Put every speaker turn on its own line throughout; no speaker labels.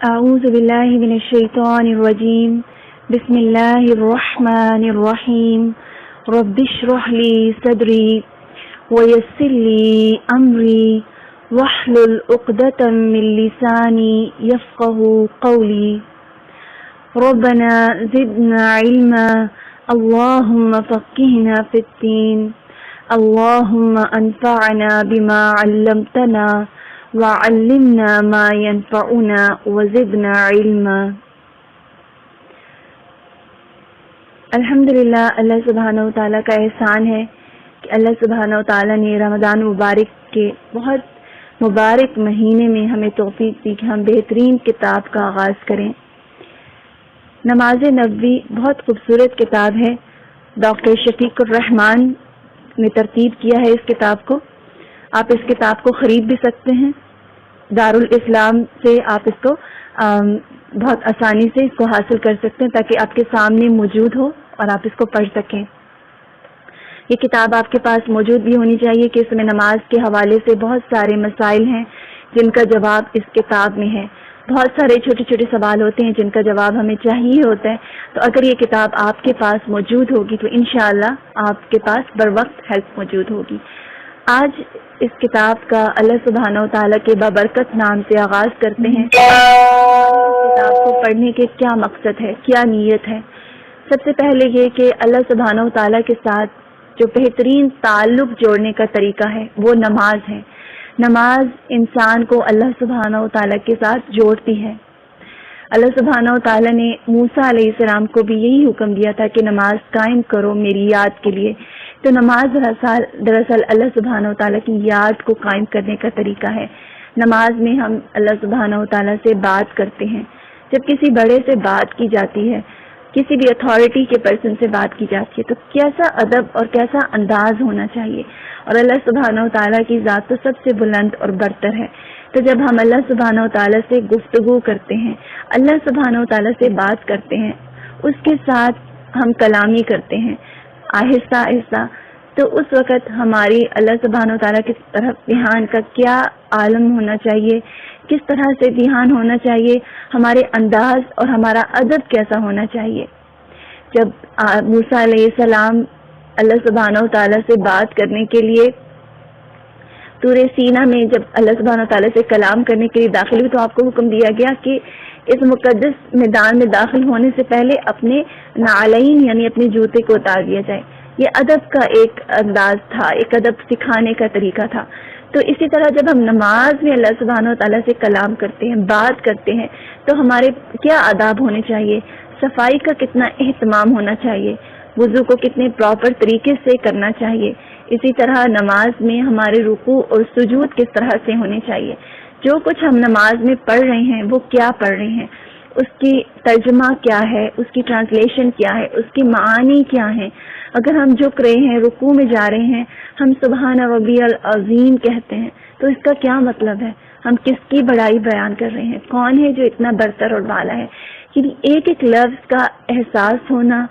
اعوذ باللہ من الشیطان الرجیم بسم اللہ الرحمن الرحیم رب اشرح لی صدری ویسر لی امری واحلل عقدۃ من لسانی یفقهوا قولی ربنا زدنا علما اللهم فقهنا في الدين اللهم انفعنا بما علمتنا وعلمنا ما ينفعنا وزدنا علما۔ الحمدللہ، اللہ سبحانہ و تعالیٰ کا احسان ہے کہ اللہ سبحانہ و تعالیٰ نے رمضان مبارک کے بہت مبارک مہینے میں ہمیں توفیق دی کہ ہم بہترین کتاب کا آغاز کریں۔ نماز نبوی بہت خوبصورت کتاب ہے، ڈاکٹر شفیق الرحمان نے ترتیب کیا ہے اس کتاب کو۔ آپ اس کتاب کو خرید بھی سکتے ہیں، دارالاسلام سے آپ اس کو بہت آسانی سے اس کو حاصل کر سکتے ہیں تاکہ آپ کے سامنے موجود ہو اور آپ اس کو پڑھ سکیں۔ یہ کتاب آپ کے پاس موجود بھی ہونی چاہیے کہ اس میں نماز کے حوالے سے بہت سارے مسائل ہیں جن کا جواب اس کتاب میں ہے۔ بہت سارے چھوٹے چھوٹے سوال ہوتے ہیں جن کا جواب ہمیں چاہیے ہوتا ہے، تو اگر یہ کتاب آپ کے پاس موجود ہوگی تو انشاءاللہ آپ کے پاس بر وقت ہیلپ موجود ہوگی۔ آج اس کتاب کا اللہ سبحانہ و تعالیٰ کے بابرکت نام سے آغاز کرتے ہیں۔ اس کتاب کو پڑھنے کے کیا مقصد ہے، کیا نیت ہے؟ سب سے پہلے یہ کہ اللہ سبحانہ و تعالیٰ کے ساتھ جو بہترین تعلق جوڑنے کا طریقہ ہے وہ نماز ہے۔ نماز انسان کو اللہ سبحانہ و تعالیٰ کے ساتھ جوڑتی ہے۔ اللہ سبحانہ و تعالیٰ نے موسیٰ علیہ السلام کو بھی یہی حکم دیا تھا کہ نماز قائم کرو میری یاد کے لیے۔ تو نماز دراصل اللہ سبحانہ و تعالیٰ کی یاد کو قائم کرنے کا طریقہ ہے۔ نماز میں ہم اللہ سبحانہ و تعالیٰ سے بات کرتے ہیں۔ جب کسی بڑے سے بات کی جاتی ہے، کسی بھی اتھارٹی کے پرسن سے بات کی جاتی ہے، تو کیسا ادب اور کیسا انداز ہونا چاہیے، اور اللہ سبحانہ و تعالیٰ کی ذات تو سب سے بلند اور برتر ہے۔ تو جب ہم اللہ سبحانہ و تعالیٰ سے گفتگو کرتے ہیں، اللہ سبحانہ و تعالیٰ سے بات کرتے ہیں، اس کے ساتھ ہم کلامی کرتے ہیں آہستہ آہستہ، تو اس وقت ہماری اللہ سبحانہ و تعالیٰ کی طرف دھیان کا کیا عالم ہونا چاہیے، کس طرح سے دھیان ہونا چاہیے، ہمارے انداز اور ہمارا ادب کیسا ہونا چاہیے۔ جب موسیٰ علیہ السلام اللہ سبحانہ و تعالیٰ سے بات کرنے کے لیے طور سینا میں جب اللہ سبحانہ و تعالیٰ سے کلام کرنے کے لیے داخل ہوئے، تو آپ کو حکم دیا گیا کہ اس مقدس میدان میں داخل ہونے سے پہلے اپنے نعلین یعنی اپنے جوتے کو اتار دیا جائے۔ یہ ادب کا ایک انداز تھا، ایک ادب سکھانے کا طریقہ تھا۔ تو اسی طرح جب ہم نماز میں اللہ سبحانہ و تعالیٰ سے کلام کرتے ہیں، بات کرتے ہیں، تو ہمارے کیا آداب ہونے چاہیے، صفائی کا کتنا اہتمام ہونا چاہیے، وضو کو کتنے پراپر طریقے سے کرنا چاہیے، اسی طرح نماز میں ہمارے رکوع اور سجود کس طرح سے ہونے چاہیے۔ جو کچھ ہم نماز میں پڑھ رہے ہیں وہ کیا پڑھ رہے ہیں، اس کی ترجمہ کیا ہے، اس کی ٹرانسلیشن کیا ہے، اس کی معانی کیا ہے۔ اگر ہم جھک رہے ہیں، رکوع میں جا رہے ہیں، ہم سبحان ربی العظیم کہتے ہیں، تو اس کا کیا مطلب ہے؟ ہم کس کی بڑائی بیان کر رہے ہیں؟ کون ہے جو اتنا برتر اور بالا ہے؟ یعنی ایک ایک لفظ کا احساس ہونا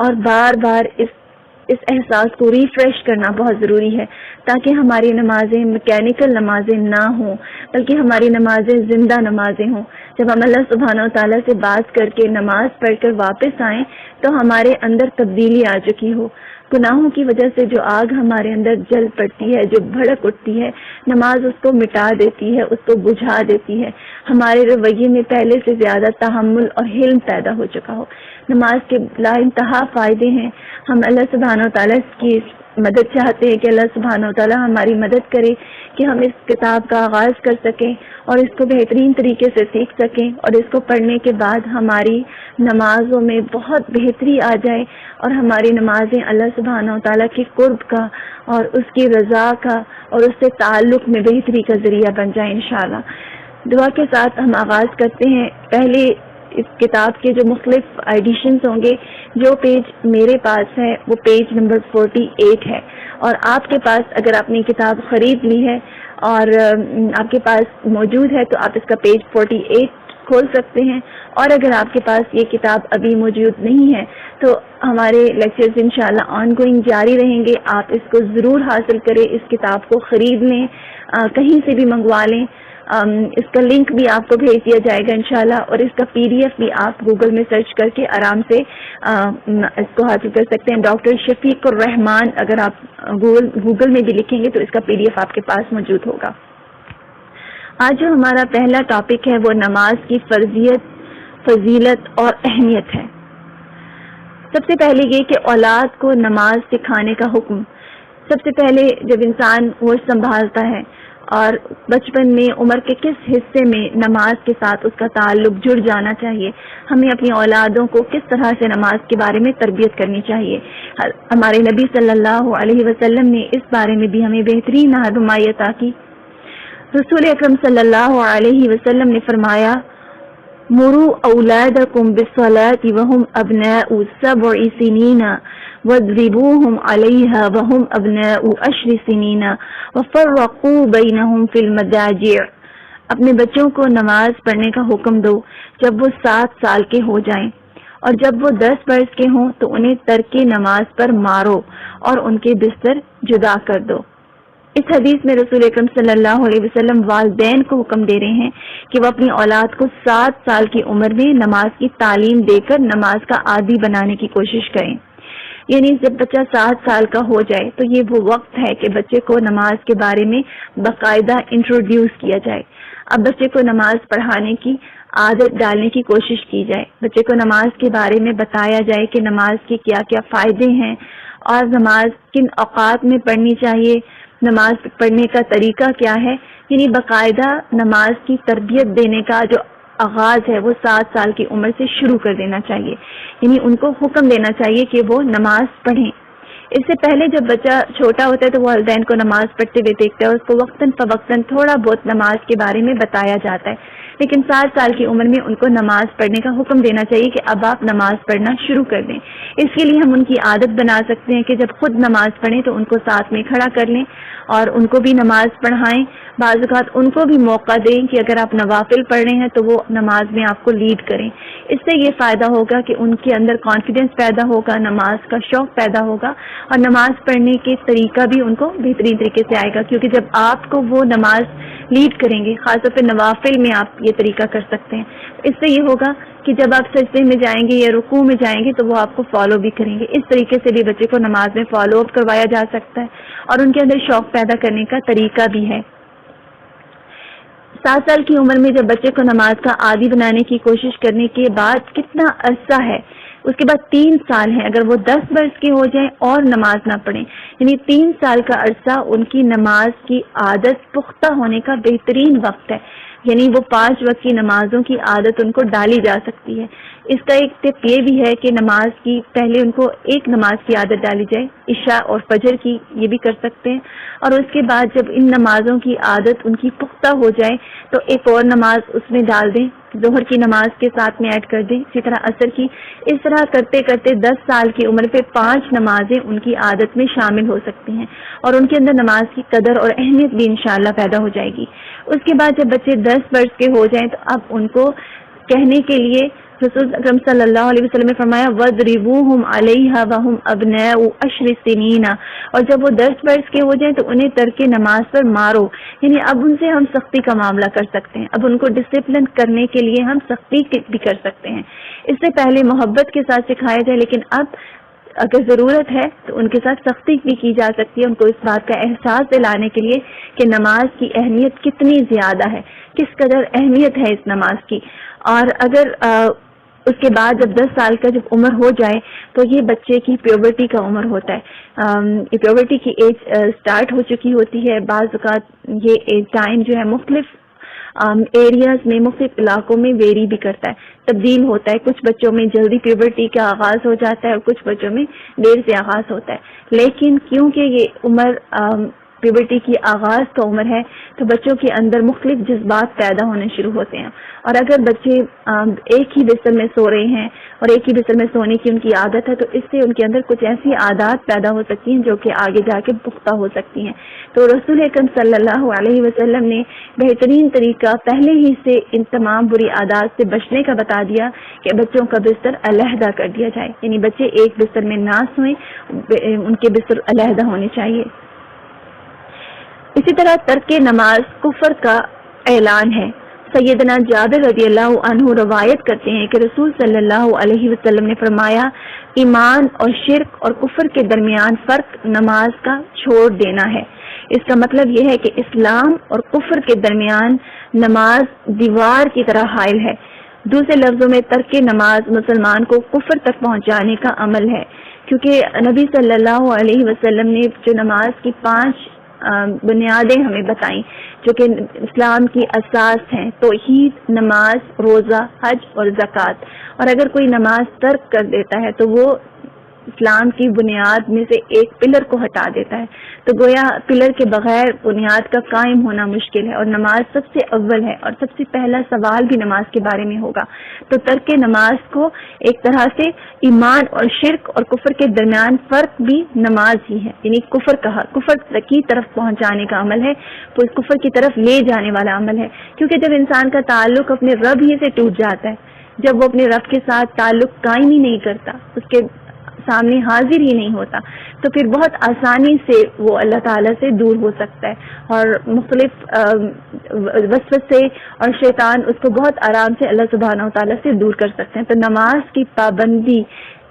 اور بار بار اس احساس کو ریفریش کرنا بہت ضروری ہے، تاکہ ہماری نمازیں میکینیکل نمازیں نہ ہوں، بلکہ ہماری نمازیں زندہ نمازیں ہوں۔ جب ہم اللہ سبحانہ و تعالیٰ سے بات کر کے نماز پڑھ کر واپس آئیں تو ہمارے اندر تبدیلی آ چکی ہو۔ گناہوں کی وجہ سے جو آگ ہمارے اندر جل پڑتی ہے، جو بھڑک اٹھتی ہے، نماز اس کو مٹا دیتی ہے، اس کو بجھا دیتی ہے۔ ہمارے رویے میں پہلے سے زیادہ تحمل اور حلم پیدا ہو چکا ہو۔ نماز کے لا انتہا فائدے ہیں۔ ہم اللہ سبحانہ و تعالیٰ کی مدد چاہتے ہیں کہ اللہ سبحانہ و تعالیٰ ہماری مدد کرے کہ ہم اس کتاب کا آغاز کر سکیں اور اس کو بہترین طریقے سے سیکھ سکیں، اور اس کو پڑھنے کے بعد ہماری نمازوں میں بہت بہتری آ جائے، اور ہماری نمازیں اللہ سبحانہ و تعالیٰ کے قرب کا اور اس کی رضا کا اور اس سے تعلق میں بہتری کا ذریعہ بن جائے انشاءاللہ۔ دعا کے ساتھ ہم آغاز کرتے ہیں۔ پہلے اس کتاب کے جو مختلف ایڈیشنز ہوں گے، جو پیج میرے پاس ہے وہ پیج نمبر 48 ہے، اور آپ کے پاس اگر آپ نے کتاب خرید لی ہے اور آپ کے پاس موجود ہے تو آپ اس کا پیج 48 کھول سکتے ہیں، اور اگر آپ کے پاس یہ کتاب ابھی موجود نہیں ہے تو ہمارے لیکچرز انشاءاللہ آن گوئنگ جاری رہیں گے۔ آپ اس کو ضرور حاصل کریں، اس کتاب کو خرید لیں، کہیں سے بھی منگوا لیں۔ اس کا لنک بھی آپ کو بھیج دیا جائے گا انشاءاللہ، اور اس کا PDF بھی آپ گوگل میں سرچ کر کے آرام سے اس کو حاصل کر سکتے ہیں. ڈاکٹر شفیق الرحمان اگر آپ گوگل میں بھی لکھیں گے تو اس کا PDF آپ کے پاس موجود ہوگا. آج جو ہمارا پہلا ٹاپک ہے وہ نماز کی فضیلت اور اہمیت ہے. سب سے پہلے یہ کہ اولاد کو نماز سکھانے کا حکم. سب سے پہلے جب انسان ہوش سنبھالتا ہے اور بچپن میں عمر کے کس حصے میں نماز کے ساتھ اس کا تعلق جڑ جانا چاہیے، ہمیں اپنی اولادوں کو کس طرح سے نماز کے بارے میں تربیت کرنی چاہیے. ہمارے نبی صلی اللہ علیہ وسلم نے اس بارے میں بھی ہمیں بہترین رہنمائی عطا کی. رسول اکرم صلی اللہ علیہ وسلم نے فرمایا، مروا اولادکم بالصلاة وهم ابناء 7 سنین واضربوهم علیہا وهم ابناء 10 سنین وفرقوا بینہم فی المضاجع. اپنے بچوں کو نماز پڑھنے کا حکم دو جب وہ 7 سال کے ہو جائیں، اور جب وہ 10 برس کے ہوں تو انہیں ترک نماز پر مارو اور ان کے بستر جدا کر دو. اس حدیث میں رسول اکرم صلی اللہ علیہ وسلم والدین کو حکم دے رہے ہیں کہ وہ اپنی اولاد کو 7 سال کی عمر میں نماز کی تعلیم دے کر نماز کا عادی بنانے کی کوشش کریں. یعنی جب بچہ 7 سال کا ہو جائے تو یہ وہ وقت ہے کہ بچے کو نماز کے بارے میں باقاعدہ انٹروڈیوس کیا جائے. اب بچے کو نماز پڑھانے کی عادت ڈالنے کی کوشش کی جائے. بچے کو نماز کے بارے میں بتایا جائے کہ نماز کے کیا کیا فائدے ہیں اور نماز کن اوقات میں پڑھنی چاہیے، نماز پڑھنے کا طریقہ کیا ہے. یعنی باقاعدہ نماز کی تربیت دینے کا جو آغاز ہے وہ 7 سال کی عمر سے شروع کر دینا چاہیے. یعنی ان کو حکم دینا چاہیے کہ وہ نماز پڑھیں. اس سے پہلے جب بچہ چھوٹا ہوتا ہے تو والدین کو نماز پڑھتے ہوئے دیکھتا ہے، اس کو وقتاً فوقتاً تھوڑا بہت نماز کے بارے میں بتایا جاتا ہے، لیکن 7 سال کی عمر میں ان کو نماز پڑھنے کا حکم دینا چاہیے کہ اب آپ نماز پڑھنا شروع کر دیں. اس کے لیے ہم ان کی عادت بنا سکتے ہیں کہ جب خود نماز پڑھیں تو ان کو ساتھ میں کھڑا کر لیں اور ان کو بھی نماز پڑھائیں. بعض اوقات ان کو بھی موقع دیں کہ اگر آپ نوافل پڑھ رہے ہیں تو وہ نماز میں آپ کو لیڈ کریں. اس سے یہ فائدہ ہوگا کہ ان کے اندر کانفیڈنس پیدا ہوگا، نماز کا شوق پیدا ہوگا اور نماز پڑھنے کے طریقہ بھی ان کو بہترین طریقے سے آئے گا. کیونکہ جب آپ کو وہ نماز لیڈ کریں گے، خاص طور پہ نوافل میں آپ یہ طریقہ کر سکتے ہیں، اس سے یہ ہوگا کہ جب آپ سجدے میں جائیں گے یا رکوع میں جائیں گے تو وہ آپ کو فالو بھی کریں گے. اس طریقے سے بھی بچے کو نماز میں فالو اپ کروایا جا سکتا ہے اور ان کے اندر شوق پیدا کرنے کا طریقہ بھی ہے. 7 سال کی عمر میں جب بچے کو نماز کا عادی بنانے کی کوشش کرنے کے بعد کتنا عرصہ ہے، اس کے بعد 3 سال ہے. اگر وہ 10 برس کے ہو جائیں اور نماز نہ پڑھیں، یعنی 3 سال کا عرصہ ان کی نماز کی عادت پختہ ہونے کا بہترین وقت ہے. یعنی وہ 5 وقت کی نمازوں کی عادت ان کو ڈالی جا سکتی ہے. اس کا ایک ٹپ یہ بھی ہے کہ نماز کی پہلے ان کو ایک نماز کی عادت ڈالی جائے، عشاء اور فجر کی، یہ بھی کر سکتے ہیں. اور اس کے بعد جب ان نمازوں کی عادت ان کی پختہ ہو جائے تو ایک اور نماز اس میں ڈال دیں، ظہر کی نماز کے ساتھ میں ایڈ کر دیں، اسی طرح عصر کی. اس طرح کرتے کرتے 10 سال کی عمر پہ 5 نمازیں ان کی عادت میں شامل ہو سکتی ہیں اور ان کے اندر نماز کی قدر اور اہمیت بھی انشاءاللہ پیدا ہو جائے گی. اس کے بعد جب بچے 10 برس کے ہو جائیں تو اب ان کو کہنے کے لیے رسول اکرم صلی اللہ علیہ وسلم نے فرمایا وَاضْرِبُوهُمْ عَلَيْهَا وَهُمْ أَبْنَاءُ 10 سِنِينَ، اور جب وہ 10 برس کے ہو جائیں تو انہیں ترک نماز پر مارو. یعنی اب ان سے ہم سختی کا معاملہ کر سکتے ہیں، اب ان کو ڈسپلن کرنے کے لیے ہم سختی بھی کر سکتے ہیں. اس سے پہلے محبت کے ساتھ سکھایا جائے، لیکن اب اگر ضرورت ہے تو ان کے ساتھ سختی بھی کی جا سکتی ہے، ان کو اس بات کا احساس دلانے کے لیے کہ نماز کی اہمیت کتنی زیادہ ہے، کس قدر اہمیت ہے اس نماز کی. اور اگر اس کے بعد جب 10 سال کا جب عمر ہو جائے تو یہ بچے کی پیوبرٹی کا عمر ہوتا ہے. پیوبرٹی کی ایج سٹارٹ ہو چکی ہوتی ہے. بعض اوقات یہ ٹائم جو ہے مختلف ایریاز میں، مختلف علاقوں میں ویری بھی کرتا ہے، تبدیل ہوتا ہے. کچھ بچوں میں جلدی پیوبرٹی کا آغاز ہو جاتا ہے اور کچھ بچوں میں دیر سے آغاز ہوتا ہے. لیکن کیونکہ یہ عمر پیوبرٹی کی آغاز کا عمر ہے تو بچوں کے اندر مختلف جذبات پیدا ہونے شروع ہوتے ہیں. اور اگر بچے ایک ہی بستر میں سو رہے ہیں اور ایک ہی بستر میں سونے کی ان کی عادت ہے تو اس سے ان کے اندر کچھ ایسی عادات پیدا ہو سکتی ہیں جو کہ آگے جا کے پختہ ہو سکتی ہیں. تو رسول اکرم صلی اللہ علیہ وسلم نے بہترین طریقہ پہلے ہی سے ان تمام بری عادات سے بچنے کا بتا دیا کہ بچوں کا بستر علیحدہ کر دیا جائے. یعنی بچے ایک بستر میں نہ سوئیں، ان کے بستر علیحدہ ہونے چاہیے. اسی طرح ترک نماز کفر کا اعلان ہے۔ سیدنا جابر رضی اللہ عنہ روایت کرتے ہیں کہ رسول صلی اللہ علیہ وسلم نے فرمایا، ایمان اور شرک اور کفر کے درمیان فرق نماز کا چھوڑ دینا ہے۔ اس کا مطلب یہ ہے کہ اسلام اور کفر کے درمیان نماز دیوار کی طرح حائل ہے۔ دوسرے لفظوں میں ترک نماز مسلمان کو کفر تک پہنچانے کا عمل ہے، کیونکہ نبی صلی اللہ علیہ وسلم نے جو نماز کی 5 بنیادیں ہمیں بتائیں جو کہ اسلام کی اساس ہیں، توحید، نماز، روزہ، حج اور زکوٰۃ، اور اگر کوئی نماز ترک کر دیتا ہے تو وہ اسلام کی بنیاد میں سے ایک پلر کو ہٹا دیتا ہے، تو گویا پلر کے بغیر بنیاد کا قائم ہونا مشکل ہے، اور نماز سب سے اول ہے، اور سب سے پہلا سوال بھی نماز کے بارے میں ہوگا۔ تو ترک نماز کو ایک طرح سے ایمان اور شرک اور کفر کے درمیان فرق بھی نماز ہی ہے، یعنی کفر کی طرف پہنچانے کا عمل ہے، تو کفر کی طرف لے جانے والا عمل ہے، کیونکہ جب انسان کا تعلق اپنے رب ہی سے ٹوٹ جاتا ہے، جب وہ اپنے رب کے ساتھ تعلق قائم ہی نہیں کرتا، اس کے سامنے حاضر ہی نہیں ہوتا، تو پھر بہت آسانی سے وہ اللہ تعالیٰ سے دور ہو سکتا ہے، اور مختلف وسوسے اور شیطان اس کو بہت آرام سے اللہ سبحانہ و تعالیٰ سے دور کر سکتے ہیں۔ تو نماز کی پابندی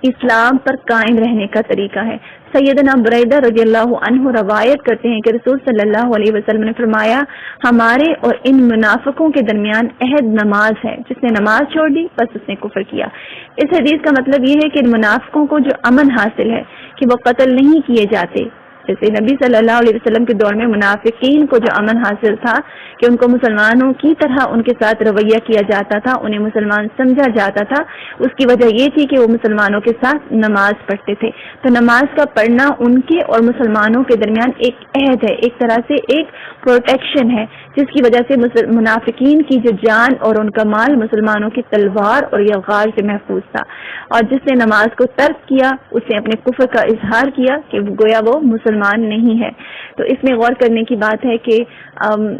اسلام پر قائم رہنے کا طریقہ ہے۔ سیدنا بریدہ رضی اللہ عنہ روایت کرتے ہیں کہ رسول صلی اللہ علیہ وسلم نے فرمایا، ہمارے اور ان منافقوں کے درمیان عہد نماز ہے، جس نے نماز چھوڑ دی بس اس نے کفر کیا۔ اس حدیث کا مطلب یہ ہے کہ ان منافقوں کو جو امن حاصل ہے کہ وہ قتل نہیں کیے جاتے، جیسے نبی صلی اللہ علیہ وسلم کے دور میں منافقین کو جو امن حاصل تھا کہ ان کو مسلمانوں کی طرح ان کے ساتھ رویہ کیا جاتا تھا، انہیں مسلمان سمجھا جاتا تھا، اس کی وجہ یہ تھی کہ وہ مسلمانوں کے ساتھ نماز پڑھتے تھے۔ تو نماز کا پڑھنا ان کے اور مسلمانوں کے درمیان ایک عہد ہے، ایک طرح سے ایک پروٹیکشن ہے، جس کی وجہ سے منافقین کی جو جان اور ان کا مال مسلمانوں کی تلوار اور یلغار سے محفوظ تھا، اور جس نے نماز کو ترک کیا اس نے اپنے کفر کا اظہار کیا کہ گویا وہ مسلمان نہیں ہے۔ تو اس میں غور کرنے کی بات ہے کہ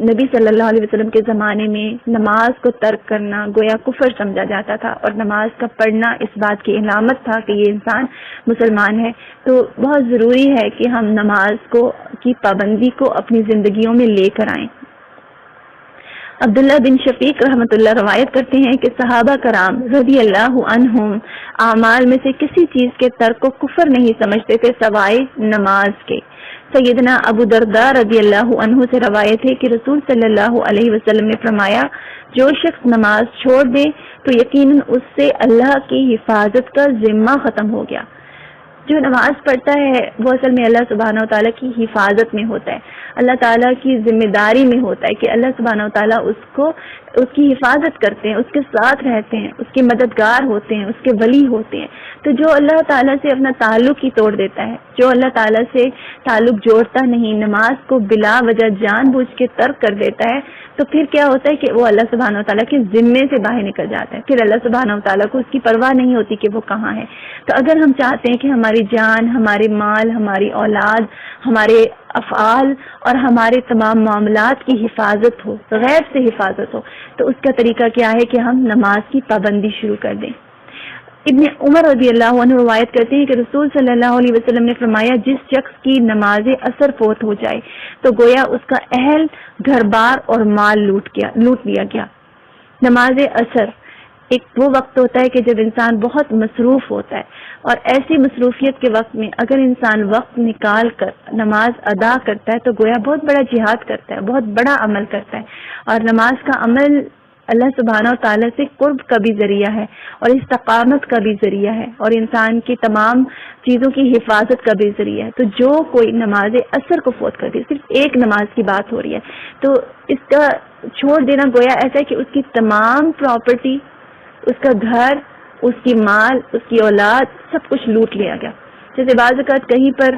نبی صلی اللہ علیہ وسلم کے زمانے میں نماز کو ترک کرنا گویا کفر سمجھا جاتا تھا، اور نماز کا پڑھنا اس بات کی علامت تھا کہ یہ انسان مسلمان ہے۔ تو بہت ضروری ہے کہ ہم نماز کی پابندی کو اپنی زندگیوں میں لے کر آئیں۔ عبداللہ بن شفیق رحمۃ اللہ روایت کرتے ہیں کہ صحابہ کرام رضی اللہ عنہم اعمال میں سے کسی چیز کے ترک کو کفر نہیں سمجھتے تھے سوائے نماز کے۔ سیدنا ابو درداء رضی اللہ عنہ سے روایت ہے کہ رسول صلی اللہ علیہ وسلم نے فرمایا، جو شخص نماز چھوڑ دے تو یقیناً اس سے اللہ کی حفاظت کا ذمہ ختم ہو گیا۔ جو نماز پڑھتا ہے وہ اصل میں اللہ سبحانہ و تعالیٰ کی حفاظت میں ہوتا ہے، اللہ تعالیٰ کی ذمہ داری میں ہوتا ہے کہ اللہ سبحانہ و تعالیٰ اس کی حفاظت کرتے ہیں، اس کے ساتھ رہتے ہیں، اس کے مددگار ہوتے ہیں، اس کے ولی ہوتے ہیں۔ تو جو اللہ تعالیٰ سے اپنا تعلق ہی توڑ دیتا ہے، جو اللہ تعالیٰ سے تعلق جوڑتا نہیں، نماز کو بلا وجہ جان بوجھ کے ترک کر دیتا ہے، تو پھر کیا ہوتا ہے کہ وہ اللہ سبحانہ و تعالیٰ کے ذمے سے باہر نکل جاتا ہے، پھر اللہ سبحانہ و تعالیٰ کو اس کی پرواہ نہیں ہوتی کہ وہ کہاں ہے۔ تو اگر ہم چاہتے ہیں کہ ہماری جان، ہمارے مال، ہماری اولاد، ہمارے افعال اور ہمارے تمام معاملات کی حفاظت ہو، غیب سے حفاظت ہو، تو اس کا طریقہ کیا ہے کہ ہم نماز کی پابندی شروع کر دیں۔ ابن عمر رضی اللہ عنہ روایت کرتے ہیں کہ رسول صلی اللہ علیہ وسلم نے فرمایا، جس شخص کی نماز اثر فوت ہو جائے تو گویا اس کا اہل، گھر بار اور مال لوٹ لیا گیا۔ نماز اثر ایک وہ وقت ہوتا ہے کہ جب انسان بہت مصروف ہوتا ہے، اور ایسی مصروفیت کے وقت میں اگر انسان وقت نکال کر نماز ادا کرتا ہے تو گویا بہت بڑا جہاد کرتا ہے، بہت بڑا عمل کرتا ہے۔ اور نماز کا عمل اللہ سبحانہ و تعالیٰ سے قرب کا بھی ذریعہ ہے، اور استقامت کا بھی ذریعہ ہے، اور انسان کی تمام چیزوں کی حفاظت کا بھی ذریعہ ہے۔ تو جو کوئی نماز اثر کو فوت کر دے، صرف ایک نماز کی بات ہو رہی ہے، تو اس کا چھوڑ دینا گویا ایسا ہے کہ اس کی تمام پراپرٹی، اس کا گھر، اس کی مال، اس کی اولاد، سب کچھ لوٹ لیا گیا۔ جیسے بعض اوقات کہیں پر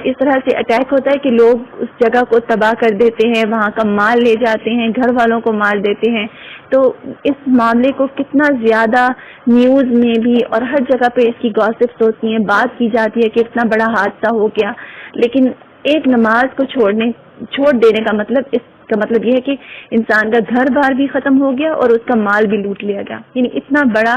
اس طرح سے اٹیک ہوتا ہے کہ لوگ اس جگہ کو تباہ کر دیتے ہیں، وہاں کا مال لے جاتے ہیں، گھر والوں کو مار دیتے ہیں، تو اس معاملے کو کتنا زیادہ نیوز میں بھی اور ہر جگہ پہ اس کی گاسپس ہوتی ہیں، بات کی جاتی ہے کہ اتنا بڑا حادثہ ہو گیا، لیکن ایک نماز کو چھوڑ دینے کا مطلب یہ ہے کہ انسان کا گھر بار بھی ختم ہو گیا اور اس کا مال بھی لوٹ لیا گیا، یعنی اتنا بڑا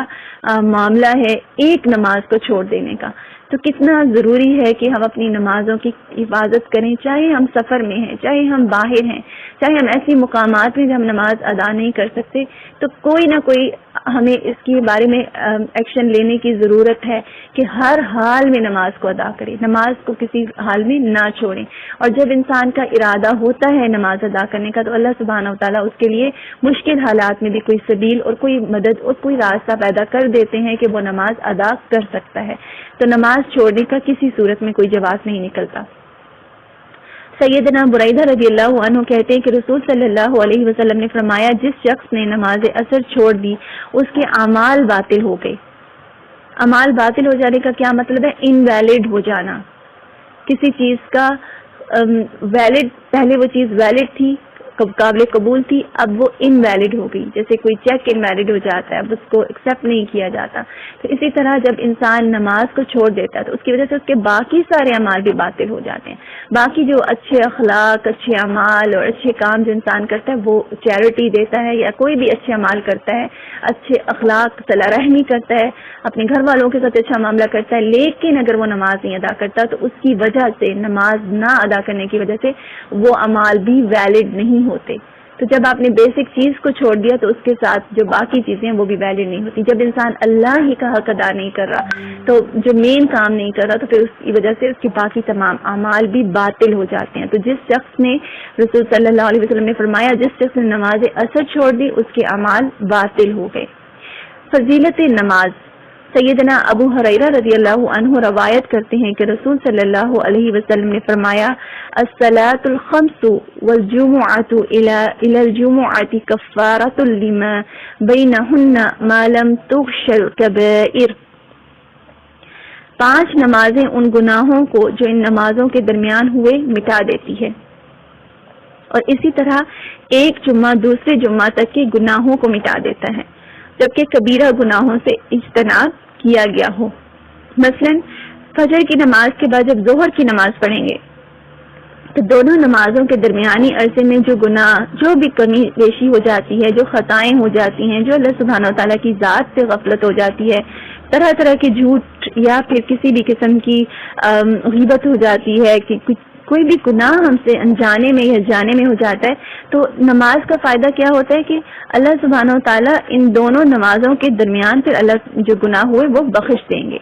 معاملہ ہے ایک نماز کو چھوڑ دینے کا۔ تو کتنا ضروری ہے کہ ہم اپنی نمازوں کی حفاظت کریں، چاہے ہم سفر میں ہیں، چاہے ہم باہر ہیں، چاہے ہم ایسی مقامات میں جب ہم نماز ادا نہیں کر سکتے، تو کوئی نہ کوئی ہمیں اس کے بارے میں ایکشن لینے کی ضرورت ہے کہ ہر حال میں نماز کو ادا کریں، نماز کو کسی حال میں نہ چھوڑیں. اور جب انسان کا ارادہ ہوتا ہے نماز ادا کرنے کا تو اللہ سبحانہ و تعالیٰ اس کے لیے مشکل حالات میں بھی کوئی سبیل اور کوئی مدد اور کوئی راستہ پیدا کر دیتے ہیں کہ وہ نماز ادا کر سکتا ہے. تو نماز چھوڑنے کا کسی صورت میں کوئی جواز نہیں نکلتا. سیدنا بریدہ رضی اللہ عنہ کہتے ہیں کہ رسول صلی اللہ علیہ وسلم نے فرمایا، جس شخص نے نماز عصر چھوڑ دی اس کے اعمال باطل ہو گئے. اعمال باطل ہو جانے کا کیا مطلب ہے؟ انویلڈ ہو جانا. کسی چیز کا ویلڈ، پہلے وہ چیز ویلڈ تھی، قابل قبول تھی، اب وہ انویلڈ ہو گئی. جیسے کوئی چیک انویلڈ ہو جاتا ہے، اب اس کو ایکسیپٹ نہیں کیا جاتا. تو اسی طرح جب انسان نماز کو چھوڑ دیتا ہے تو اس کی وجہ سے اس کے باقی سارے اعمال بھی باطل ہو جاتے ہیں. باقی جو اچھے اخلاق، اچھے اعمال اور اچھے کام جو انسان کرتا ہے، وہ چیریٹی دیتا ہے یا کوئی بھی اچھے اعمال کرتا ہے، اچھے اخلاق، صلہ رحمی کرتا ہے، اپنے گھر والوں کے ساتھ اچھا معاملہ کرتا ہے، لیکن اگر وہ نماز نہیں ادا کرتا تو اس کی وجہ سے، نماز نہ ادا کرنے کی وجہ سے وہ اعمال بھی ویلڈ نہیں ہوتے. تو جب آپ نے بیسک چیز کو چھوڑ دیا تو اس کے ساتھ جو باقی چیزیں ہیں وہ بھی ویلڈ نہیں ہوتی. جب انسان اللہ ہی کا حق ادا نہیں کر رہا، تو جو مین کام نہیں کر رہا، تو پھر اس کی وجہ سے اس کے باقی تمام اعمال بھی باطل ہو جاتے ہیں. تو جس شخص نے، رسول صلی اللہ علیہ وسلم نے فرمایا، جس شخص نے نماز عصر چھوڑ دی اس کے اعمال باطل ہو گئے. فضیلت نماز. سیدنا ابو ہریرہ رضی اللہ عنہ روایت کرتے ہیں کہ رسول صلی اللہ علیہ وسلم نے فرمایا، الصلاۃ الخمس والجمعۃ الی الجمعۃ کفارۃ لما بینہن ما لم تغش الکبائر. 5 نمازیں ان گناہوں کو جو ان نمازوں کے درمیان ہوئے مٹا دیتی ہے، اور اسی طرح ایک جمعہ دوسرے جمعہ تک کے گناہوں کو مٹا دیتا ہے، جبکہ کبیرہ گناہوں سے اجتناب کیا گیا ہو. مثلا فجر کی نماز کے بعد جب ظہر کی نماز پڑھیں گے تو دونوں نمازوں کے درمیانی عرصے میں جو گناہ، جو بھی کمی بیشی ہو جاتی ہے، جو خطائیں ہو جاتی ہیں، جو اللہ سبحانہ و تعالیٰ کی ذات سے غفلت ہو جاتی ہے، طرح طرح کے جھوٹ یا پھر کسی بھی قسم کی غیبت ہو جاتی ہے، کہ کوئی بھی گناہ ہم سے انجانے میں یا جانے میں ہو جاتا ہے، تو نماز کا فائدہ کیا ہوتا ہے کہ اللہ سبحانہ و تعالیٰ ان دونوں نمازوں کے درمیان پھر اللہ جو گناہ ہوئے وہ بخش دیں گے.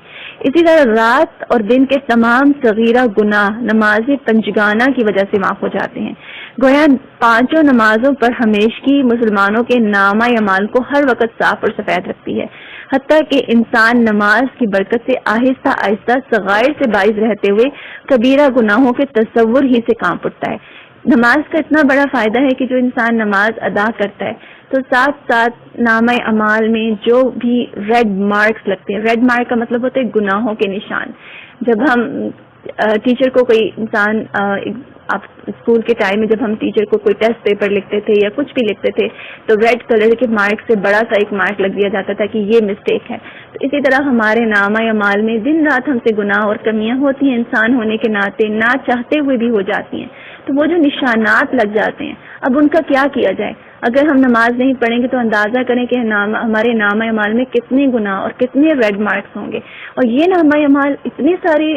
اسی طرح رات اور دن کے تمام صغیرہ گناہ نماز پنجگانہ کی وجہ سے معاف ہو جاتے ہیں. گویا 5 نمازوں پر ہمیشگی مسلمانوں کے نامہ اعمال کو ہر وقت صاف اور سفید رکھتی ہے، حتیٰ کہ انسان نماز کی برکت سے آہستہ آہستہ صغائر سے باعث رہتے ہوئے کبیرہ گناہوں کے تصور ہی سے کانپ اٹھتا ہے. نماز کا اتنا بڑا فائدہ ہے کہ جو انسان نماز ادا کرتا ہے تو ساتھ ساتھ نامہ اعمال میں جو بھی ریڈ مارکس لگتے ہیں، ریڈ مارک کا مطلب ہوتا ہے گناہوں کے نشان. جب ہم ٹیچر کو کوئی انسان، آپ اسکول کے ٹائم میں جب ہم ٹیچر کو کوئی ٹیسٹ پیپر لکھتے تھے یا کچھ بھی لکھتے تھے تو ریڈ کلر کے مارک سے بڑا سا ایک مارک لگ دیا جاتا تھا کہ یہ مسٹیک ہے. تو اسی طرح ہمارے نامہ اعمال میں دن رات ہم سے گناہ اور کمیاں ہوتی ہیں، انسان ہونے کے ناطے نہ چاہتے ہوئے بھی ہو جاتی ہیں. تو وہ جو نشانات لگ جاتے ہیں، اب ان کا کیا کیا جائے؟ اگر ہم نماز نہیں پڑھیں گے تو اندازہ کریں کہ ہمارے نامہ اعمال میں کتنے گناہ اور کتنے ریڈ مارکس ہوں گے. اور یہ نامہ اعمال اتنے سارے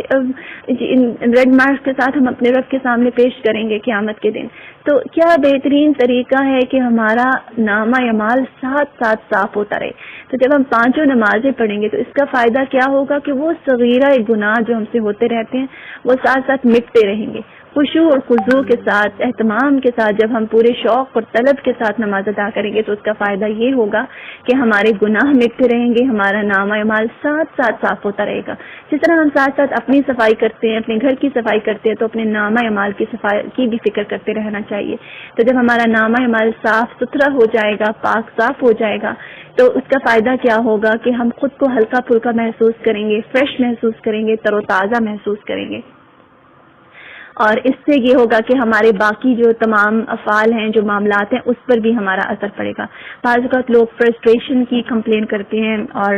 ریڈ مارکس کے ساتھ ہم اپنے رب کے سامنے پیش کریں گے قیامت کے دن. تو کیا بہترین طریقہ ہے کہ ہمارا نامہ اعمال ساتھ ساتھ صاف ہوتا رہے. تو جب ہم 5 نمازیں پڑھیں گے تو اس کا فائدہ کیا ہوگا کہ وہ صغیرہ گناہ جو ہم سے ہوتے رہتے ہیں وہ ساتھ ساتھ مٹتے رہیں گے. خشوع اور خضوع کے ساتھ، اہتمام کے ساتھ جب ہم پورے شوق اور طلب کے ساتھ نماز ادا کریں گے تو اس کا فائدہ یہ ہوگا کہ ہمارے گناہ مٹتے رہیں گے، ہمارا نامہ اعمال ساتھ ساتھ صاف ہوتا رہے گا. جس طرح ہم ساتھ ساتھ اپنی صفائی کرتے ہیں، اپنے گھر کی صفائی کرتے ہیں، تو اپنے نامہ اعمال کی صفائی کی بھی فکر کرتے رہنا چاہیے. تو جب ہمارا نامہ اعمال صاف ستھرا ہو جائے گا، پاک صاف ہو جائے گا، تو اس کا فائدہ کیا ہوگا کہ ہم خود کو ہلکا پھلکا محسوس کریں گے، فریش محسوس کریں گے، تر و تازہ محسوس کریں گے. اور اس سے یہ ہوگا کہ ہمارے باقی جو تمام افعال ہیں، جو معاملات ہیں، اس پر بھی ہمارا اثر پڑے گا۔ بعض اوقات لوگ فرسٹریشن کی کمپلین کرتے ہیں اور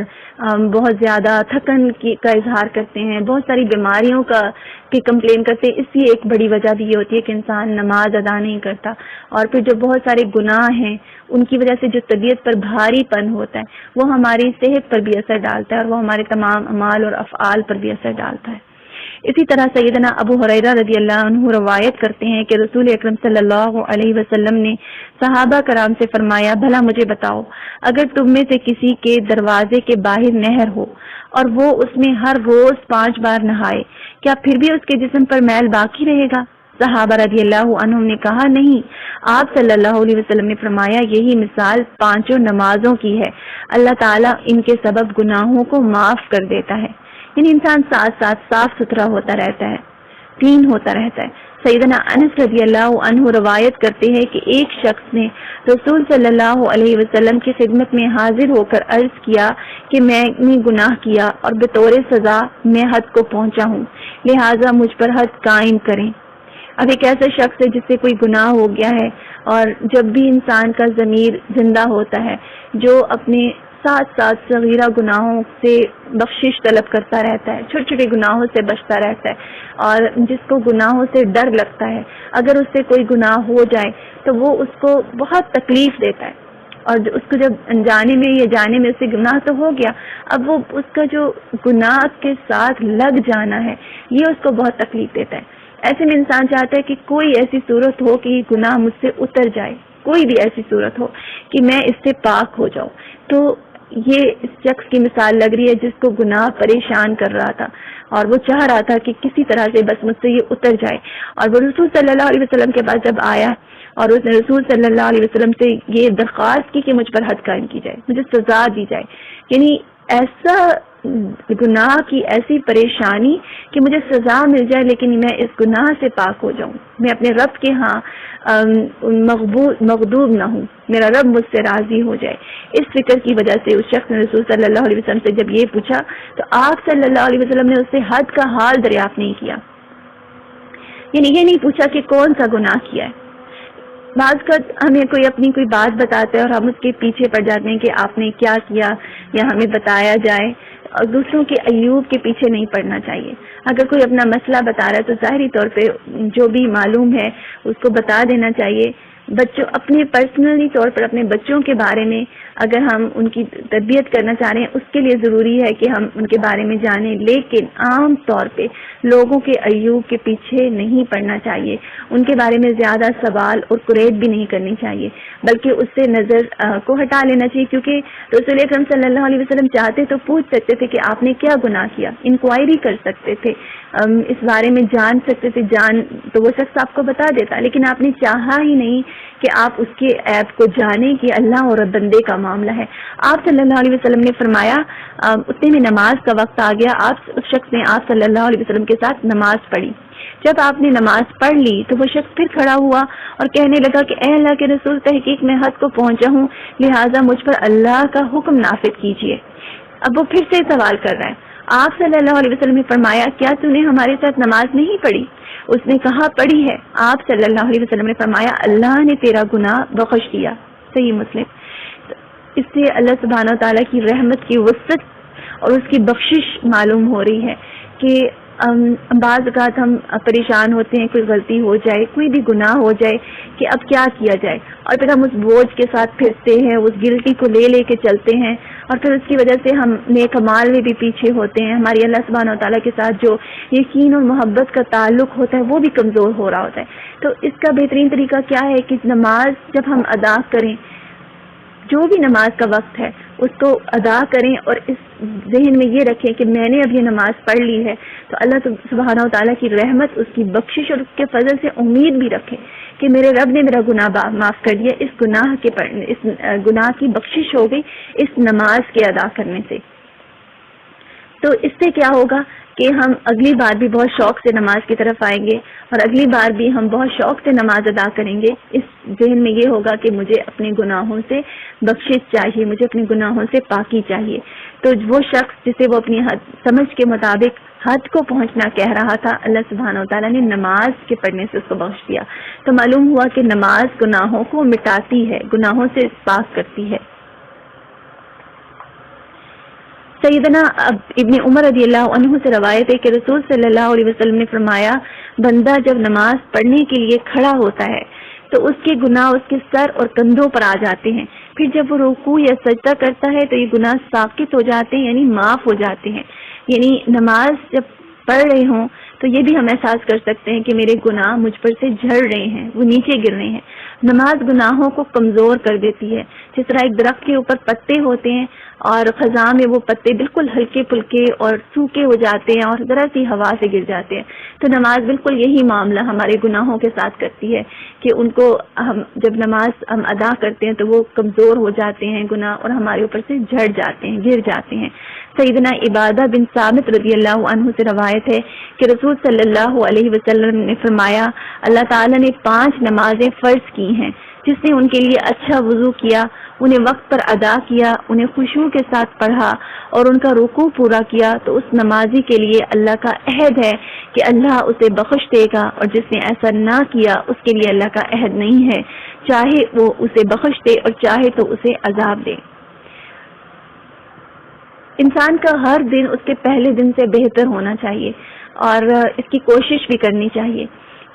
بہت زیادہ تھکن کا اظہار کرتے ہیں، بہت ساری بیماریوں کی کمپلین کرتے ہیں۔ اس لیے ایک بڑی وجہ بھی یہ ہوتی ہے کہ انسان نماز ادا نہیں کرتا، اور پھر جو بہت سارے گناہ ہیں ان کی وجہ سے جو طبیعت پر بھاری پن ہوتا ہے وہ ہماری صحت پر بھی اثر ڈالتا ہے، اور وہ ہمارے تمام اعمال اور افعال پر بھی اثر ڈالتا ہے۔ اسی طرح سیدنا ابو ہریرہ رضی اللہ عنہ روایت کرتے ہیں کہ رسول اکرم صلی اللہ علیہ وسلم نے صحابہ کرام سے فرمایا، بھلا مجھے بتاؤ، اگر تم میں سے کسی کے دروازے کے باہر نہر ہو اور وہ اس میں ہر روز 5 بار نہائے، کیا پھر بھی اس کے جسم پر میل باقی رہے گا؟ صحابہ رضی اللہ عنہم نے کہا، نہیں۔ آپ صلی اللہ علیہ وسلم نے فرمایا، یہی مثال 5 نمازوں کی ہے، اللہ تعالیٰ ان کے سبب گناہوں کو معاف کر دیتا ہے۔ یعنی انسان ساتھ ساتھ صاف ستھرا ہوتا رہتا ہے، کلین ہوتا رہتا ہے۔ سیدنا انس رضی اللہ عنہ روایت کرتے ہیں کہ ایک شخص نے رسول صلی اللہ علیہ وسلم کی خدمت میں حاضر ہو کر عرض کیا کہ میں نے گناہ کیا اور بطور سزا میں حد کو پہنچا ہوں، لہٰذا مجھ پر حد قائم کریں۔ اب ایک ایسا شخص ہے جس سے کوئی گناہ ہو گیا ہے، اور جب بھی انسان کا ضمیر زندہ ہوتا ہے، جو اپنے ساتھ ساتھ صغیرہ گناہوں سے بخشش طلب کرتا رہتا ہے، چھوٹے چھوٹے گناہوں سے بچتا رہتا ہے، اور جس کو گناہوں سے ڈر لگتا ہے، اگر اس سے کوئی گناہ ہو جائے تو وہ اس کو بہت تکلیف دیتا ہے، اور اس کو جب انجانے میں یا جانے میں اس سے گناہ تو ہو گیا، اب وہ اس کا جو گناہ کے ساتھ لگ جانا ہے یہ اس کو بہت تکلیف دیتا ہے۔ ایسے میں انسان چاہتا ہے کہ کوئی ایسی صورت ہو کہ یہ گناہ مجھ سے اتر جائے، کوئی بھی ایسی صورت ہو کہ میں اس سے پاک ہو جاؤں۔ تو یہ اس شخص کی مثال لگ رہی ہے جس کو گناہ پریشان کر رہا تھا، اور وہ چاہ رہا تھا کہ کسی طرح سے بس مجھ سے یہ اتر جائے، اور وہ رسول صلی اللہ علیہ وسلم کے پاس جب آیا اور اس نے رسول صلی اللہ علیہ وسلم سے یہ درخواست کی کہ مجھ پر حد قائم کی جائے، مجھے سزا دی جائے، یعنی ایسا گناہ کی ایسی پریشانی کہ مجھے سزا مل جائے لیکن میں اس گناہ سے پاک ہو جاؤں، میں اپنے رب کے ہاں مغضوب نہ ہوں، میرا رب مجھ سے راضی ہو جائے۔ اس فکر کی وجہ سے اس شخص نے رسول صلی اللہ علیہ وسلم سے جب یہ پوچھا تو آپ صلی اللہ علیہ وسلم نے اس سے حد کا حال دریافت نہیں کیا، یعنی یہ نہیں پوچھا کہ کون سا گناہ کیا ہے۔ بعض کا ہمیں کوئی اپنی کوئی بات بتاتا ہے اور ہم اس کے پیچھے پڑ جاتے ہیں کہ آپ نے کیا کیا یا ہمیں بتایا جائے، اور دوسروں کے عیوب کے پیچھے نہیں پڑنا چاہیے۔ اگر کوئی اپنا مسئلہ بتا رہا ہے تو ظاہری طور پہ جو بھی معلوم ہے اس کو بتا دینا چاہیے۔ بچوں اپنے پرسنلی طور پر اپنے بچوں کے بارے میں اگر ہم ان کی تربیت کرنا چاہ رہے ہیں اس کے لیے ضروری ہے کہ ہم ان کے بارے میں جانیں، لیکن عام طور پہ لوگوں کے عیوب کے پیچھے نہیں پڑنا چاہیے، ان کے بارے میں زیادہ سوال اور قریب بھی نہیں کرنی چاہیے، بلکہ اس سے نظر کو ہٹا لینا چاہیے، کیونکہ رسول اکرم صلی اللہ علیہ وسلم چاہتے تو پوچھ سکتے تھے کہ آپ نے کیا گناہ کیا، انکوائری کر سکتے تھے، اس بارے میں جان سکتے تھے، تو وہ شخص آپ کو بتا دیتا، لیکن آپ نے چاہا ہی نہیں کہ آپ اس کے عیب کو جانیں کہ اللہ اور بندے کا معاملہ ہے۔ آپ صلی اللہ علیہ وسلم نے فرمایا اتنے میں نماز کا وقت آ گیا، اس شخص نے آپ صلی اللہ علیہ وسلم کے ساتھ نماز پڑھی۔ جب آپ نے نماز پڑھ لی تو وہ شخص پھر کھڑا ہوا اور کہنے لگا کہ اے اللہ کے رسول، تحقیق میں حد کو پہنچا ہوں، لہٰذا مجھ پر اللہ کا حکم نافذ کیجیے۔ اب وہ پھر سے سوال کر رہا ہے۔ آپ صلی اللہ علیہ وسلم نے فرمایا کیا تو نے ہمارے ساتھ نماز نہیں پڑھی؟ اس نے کہا پڑھی ہے۔ آپ صلی اللہ علیہ وسلم نے فرمایا اللہ نے تیرا گناہ بخش دیا۔ صحیح مسلم۔ اس سے اللہ سبحانہ و تعالیٰ کی رحمت کی وسعت اور اس کی بخشش معلوم ہو رہی ہے کہ بعض اوقات ہم پریشان ہوتے ہیں، کوئی غلطی ہو جائے، کوئی بھی گناہ ہو جائے کہ اب کیا کیا جائے، اور پھر ہم اس بوجھ کے ساتھ پھرتے ہیں، اس گلٹی کو لے کے چلتے ہیں، اور پھر اس کی وجہ سے ہم نیک اعمال میں بھی پیچھے ہوتے ہیں، ہماری اللہ سبحانہ و تعالیٰ کے ساتھ جو یقین اور محبت کا تعلق ہوتا ہے وہ بھی کمزور ہو رہا ہوتا ہے۔ تو اس کا بہترین طریقہ کیا ہے کہ نماز جب ہم ادا کریں، جو بھی نماز کا وقت ہے اس کو ادا کریں، اور اس ذہن میں یہ رکھیں کہ میں نے اب یہ نماز پڑھ لی ہے تو اللہ سبحانہ و تعالیٰ کی رحمت، اس کی بخشش اور اس کے فضل سے امید بھی رکھیں کہ میرے رب نے میرا گناہ معاف کر دیا، اس گناہ کی بخشش ہو گئی اس نماز کے ادا کرنے سے۔ تو اس سے کیا ہوگا کہ ہم اگلی بار بھی بہت شوق سے نماز کی طرف آئیں گے، اور اگلی بار بھی ہم بہت شوق سے نماز ادا کریں گے۔ اس ذہن میں یہ ہوگا کہ مجھے اپنے گناہوں سے بخشش چاہیے، مجھے اپنے گناہوں سے پاکی چاہیے۔ تو وہ شخص جسے وہ اپنی سمجھ کے مطابق حد کو پہنچنا کہہ رہا تھا، اللہ سبحانہ و تعالیٰ نے نماز کے پڑھنے سے اس کو بخش دیا. تو معلوم ہوا کہ نماز گناہوں کو مٹاتی ہے، گناہوں سے پاک کرتی ہے. سیدنا ابن عمر رضی اللہ عنہ سے روایت ہے کہ رسول صلی اللہ علیہ وسلم نے فرمایا، بندہ جب نماز پڑھنے کے لیے کھڑا ہوتا ہے تو اس کے گناہ اس کے سر اور کندھوں پر آ جاتے ہیں. پھر جب وہ رکوع یا سجدہ کرتا ہے تو یہ گناہ ساقط ہو جاتے ہیں، یعنی معاف ہو جاتے ہیں. یعنی نماز جب پڑھ رہے ہوں تو یہ بھی ہم احساس کر سکتے ہیں کہ میرے گناہ مجھ پر سے جھڑ رہے ہیں، وہ نیچے گر رہے ہیں. نماز گناہوں کو کمزور کر دیتی ہے. جس طرح ایک درخت کے اوپر پتے ہوتے ہیں اور خزاں میں وہ پتے بالکل ہلکے پھلکے اور سوکھے ہو جاتے ہیں اور ذرا سی ہوا سے گر جاتے ہیں، تو نماز بالکل یہی معاملہ ہمارے گناہوں کے ساتھ کرتی ہے کہ ان کو ہم جب نماز ہم ادا کرتے ہیں تو وہ کمزور ہو جاتے ہیں گناہ، اور ہمارے اوپر سے جھڑ جاتے ہیں، گر جاتے ہیں. سیدنا عبادہ بن ثابت رضی اللہ عنہ سے روایت ہے کہ رسول صلی اللہ علیہ وسلم نے فرمایا، اللہ تعالیٰ نے 5 نمازیں فرض کی ہیں. جس نے ان کے لیے اچھا وضو کیا، انہیں وقت پر ادا کیا، انہیں خشوع کے ساتھ پڑھا اور ان کا رکوع پورا کیا، تو اس نمازی کے لیے اللہ کا عہد ہے کہ اللہ اسے بخش دے گا، اور جس نے ایسا نہ کیا اس کے لیے اللہ کا عہد نہیں ہے، چاہے وہ اسے بخش دے اور چاہے تو اسے عذاب دے. انسان کا ہر دن اس کے پہلے دن سے بہتر ہونا چاہیے اور اس کی کوشش بھی کرنی چاہیے.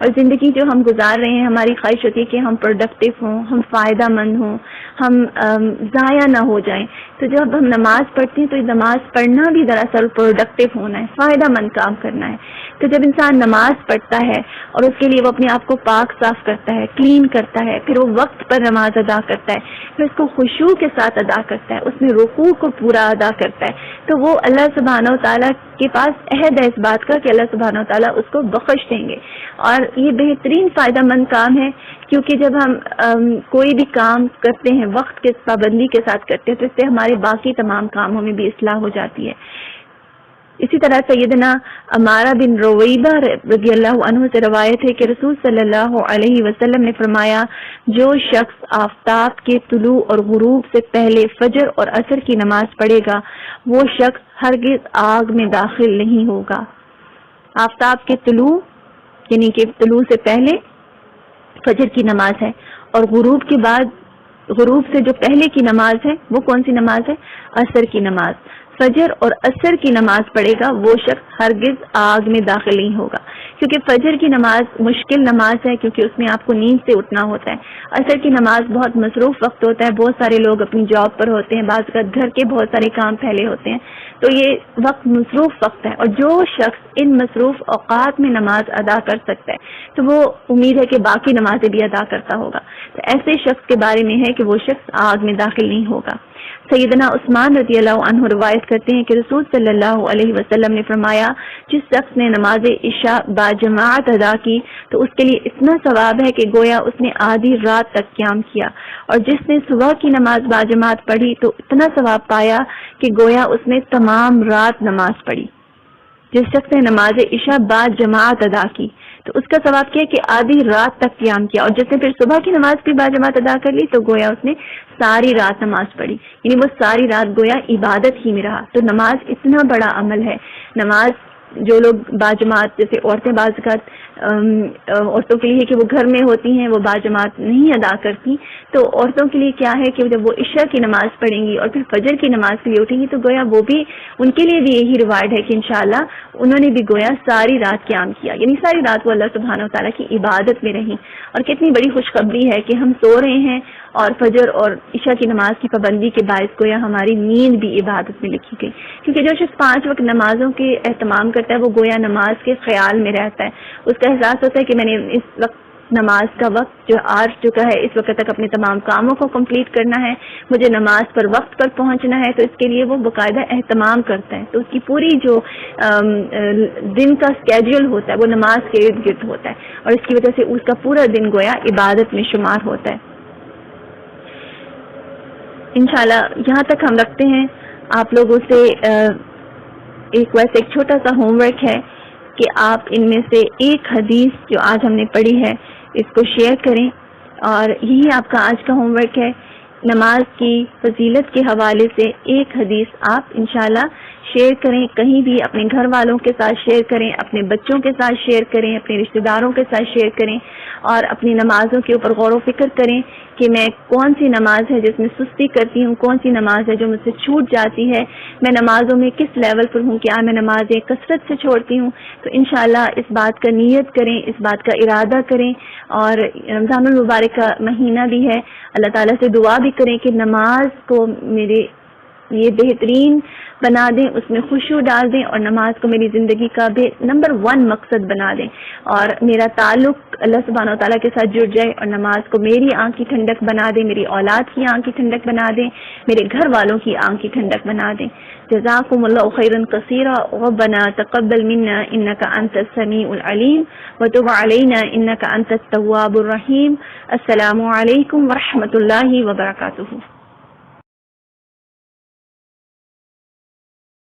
اور زندگی جو ہم گزار رہے ہیں، ہماری خواہش ہوتی ہے کہ ہم پروڈکٹیو ہوں، ہم فائدہ مند ہوں، ہم ضائع نہ ہو جائیں. تو جب ہم نماز پڑھتے ہیں تو نماز پڑھنا بھی دراصل پروڈکٹیو ہونا ہے، فائدہ مند کام کرنا ہے. تو جب انسان نماز پڑھتا ہے اور اس کے لیے وہ اپنے آپ کو پاک صاف کرتا ہے، کلین کرتا ہے، پھر وہ وقت پر نماز ادا کرتا ہے، پھر اس کو خشوع کے ساتھ ادا کرتا ہے، اس میں رکوع کو پورا ادا کرتا ہے، تو وہ اللہ سبحانہ و تعالیٰ کے پاس عہد ہے اس بات کا کہ اللہ سبحانہ و تعالیٰ اس کو بخش دیں گے. اور یہ بہترین فائدہ مند کام ہے، کیونکہ جب ہم کوئی بھی کام کرتے ہیں وقت کے پابندی کے ساتھ کرتے ہیں تو اس سے ہمارے باقی تمام کاموں میں بھی اصلاح ہو جاتی ہے. اسی طرح سیدنا عمارہ بن رویبہ رضی اللہ عنہ سے روایت ہے کہ رسول صلی اللہ علیہ وسلم نے فرمایا، جو شخص آفتاب کے طلوع اور غروب سے پہلے فجر اور عصر کی نماز پڑھے گا وہ شخص ہرگز آگ میں داخل نہیں ہوگا. آفتاب کے طلوع یعنی کہ طلوع سے پہلے فجر کی نماز ہے، اور غروب کے بعد، غروب سے جو پہلے کی نماز ہے وہ کون سی نماز ہے؟ عصر کی نماز. فجر اور عصر کی نماز پڑھے گا وہ شخص ہرگز آگ میں داخل نہیں ہوگا، کیونکہ فجر کی نماز مشکل نماز ہے کیونکہ اس میں آپ کو نیند سے اٹھنا ہوتا ہے. عصر کی نماز بہت مصروف وقت ہوتا ہے، بہت سارے لوگ اپنی جاب پر ہوتے ہیں، بعض اوقات گھر کے بہت سارے کام پھیلے ہوتے ہیں، تو یہ وقت مصروف وقت ہے. اور جو شخص ان مصروف اوقات میں نماز ادا کر سکتا ہے تو وہ امید ہے کہ باقی نمازیں بھی ادا کرتا ہوگا. تو ایسے شخص کے بارے میں ہے کہ وہ شخص آگ میں داخل نہیں ہوگا. سیدنا عثمان رضی اللہ عنہ روایت کرتے ہیں کہ رسول صلی اللہ علیہ وسلم نے فرمایا، جس شخص نے نماز عشاء باجماعت ادا کی تو اس کے لیے اتنا ثواب ہے کہ گویا اس نے آدھی رات تک قیام کیا، اور جس نے صبح کی نماز باجماعت پڑھی تو اتنا ثواب پایا کہ گویا اس نے تمام رات نماز پڑھی. جس شخص نے نماز عشاء باجماعت ادا کی تو اس کا ثواب کیا کہ آدھی رات تک قیام کیا، اور جس نے پھر صبح کی نماز بھی باجماعت ادا کر لی تو گویا اس نے ساری رات نماز پڑھی، یعنی وہ ساری رات گویا عبادت ہی میں رہا. تو نماز اتنا بڑا عمل ہے. نماز جو لوگ باجماعت، جیسے عورتیں بعض اوقات عورتوں کے لیے کہ وہ گھر میں ہوتی ہیں وہ باجماعت نہیں ادا کرتی، تو عورتوں کے لیے کیا ہے کہ جب وہ عشاء کی نماز پڑھیں گی اور پھر فجر کی نماز کے لیے اٹھیں گی تو گویا وہ بھی ان کے لیے بھی یہی ریوارڈ ہے کہ انشاءاللہ انہوں نے بھی گویا ساری رات قیام کیا، یعنی ساری رات وہ اللہ سبحانہ و تعالیٰ کی عبادت میں رہیں. اور کتنی بڑی خوشخبری ہے کہ ہم سو رہے ہیں اور فجر اور عشاء کی نماز کی پابندی کے باعث گویا ہماری نیند بھی عبادت میں لکھی گئی. کیونکہ جو شخص 5 وقت نمازوں کے اہتمام کرتا ہے وہ گویا نماز کے خیال میں رہتا ہے، اس کا احساس ہوتا ہے کہ میں نے اس وقت نماز کا وقت جو آ چکا ہے، اس وقت تک اپنے تمام کاموں کو کمپلیٹ کرنا ہے، مجھے نماز پر وقت پر پہنچنا ہے، تو اس کے لیے وہ باقاعدہ اہتمام کرتا ہے. تو اس کی پوری جو دن کا اسکیڈول ہوتا ہے وہ نماز کے ارد گرد ہوتا ہے، اور اس کی وجہ سے اس کا پورا دن گویا عبادت میں شمار ہوتا ہے. انشاءاللہ یہاں تک ہم رکھتے ہیں. آپ لوگوں سے ایک چھوٹا سا ہوم ورک ہے کہ آپ ان میں سے ایک حدیث جو آج ہم نے پڑھی ہے اس کو شیئر کریں، اور یہی آپ کا آج کا ہوم ورک ہے. نماز کی فضیلت کے حوالے سے ایک حدیث آپ انشاءاللہ شیئر کریں، کہیں بھی اپنے گھر والوں کے ساتھ شیئر کریں، اپنے بچوں کے ساتھ شیئر کریں، اپنے رشتہ داروں کے ساتھ شیئر کریں، اور اپنی نمازوں کے اوپر غور و فکر کریں کہ میں کون سی نماز ہے جس میں سستی کرتی ہوں، کون سی نماز ہے جو مجھ سے چھوٹ جاتی ہے، میں نمازوں میں کس لیول پر ہوں، کیا میں نمازیں کثرت سے چھوڑتی ہوں. تو انشاءاللہ اس بات کا نیت کریں، اس بات کا ارادہ کریں. اور رمضان المبارک کا مہینہ بھی ہے، اللہ تعالیٰ سے دعا بھی کریں کہ نماز کو میرے یہ بہترین بنا دیں، اس میں خشوع ڈال دیں، اور نماز کو میری زندگی کا نمبر 1 مقصد بنا دیں، اور میرا تعلق اللہ سبحانہ و تعالیٰ کے ساتھ جڑ جائے، اور نماز کو میری آنکھ کی ٹھنڈک بنا دیں، میری اولاد کی آنکھ کی ٹھنڈک بنا دیں، میرے گھر والوں کی آنکھ کی ٹھنڈک بنا دیں. جزاکم اللہ خیرا کثیرا. ربنا تقبل منا انک انت السمیع العلیم وتب علینا انک انت التواب الرحیم. السلام علیکم ورحمۃ اللہ وبرکاتہ.